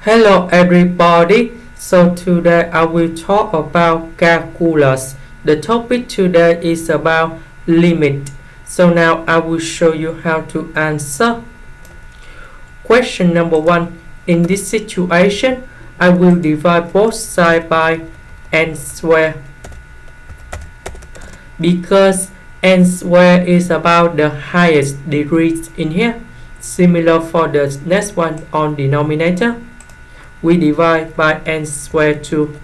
Hello everybody, so today I will talk about calculus. The topic today is about limit. So now I will show you how to answer. Question number 1. In this situation, I will divide both sides by n squared. Because n squared is about the highest degree in here. Similar for the next one on denominator. We divide by n squared too.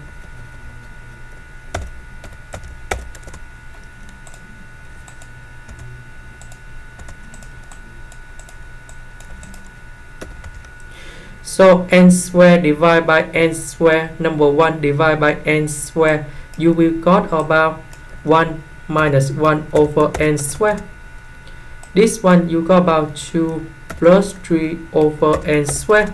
So n squared divided by n squared, number 1 divided by n squared, you will got about 1 minus 1 over n squared. This one you got about 2 plus 3 over n squared.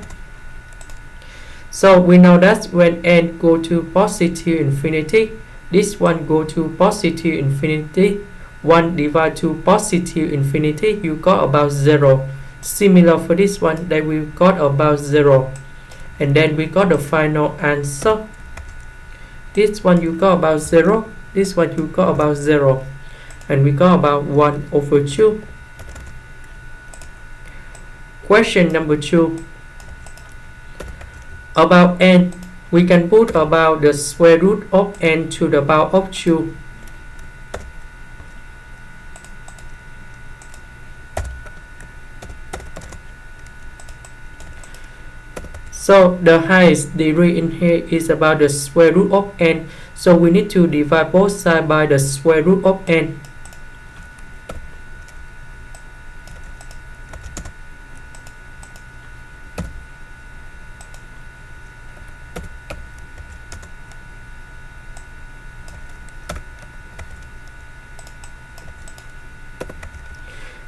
So we know that when n go to positive infinity, this one go to positive infinity, 1 divided to positive infinity, you got about 0. Similar for this one, that we got about 0. And then we got the final answer. This one you got about 0, this one you got about 0. And we got about 1 over 2. Question number 2. About n, we can put about the square root of n to the power of 2. So the highest degree in here is about the square root of n. So we need to divide both sides by the square root of n.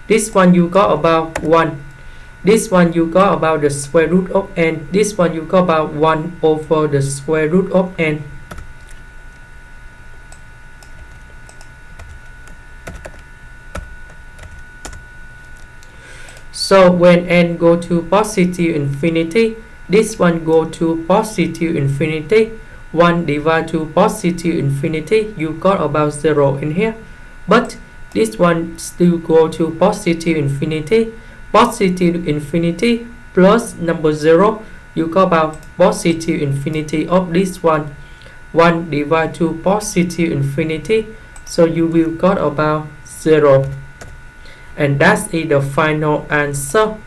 This one you got about 1. This one you got about the square root of n. This one you got about 1 over the square root of n. So when n go to positive infinity, this one go to positive infinity. 1 divided to positive infinity, you got about 0 in here. But this one still go to positive infinity. Positive infinity plus number 0, you got about positive infinity of this one. 1 divided to positive infinity, so you will got about 0. And that's the final answer.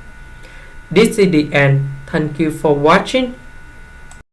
This is the end. Thank you for watching.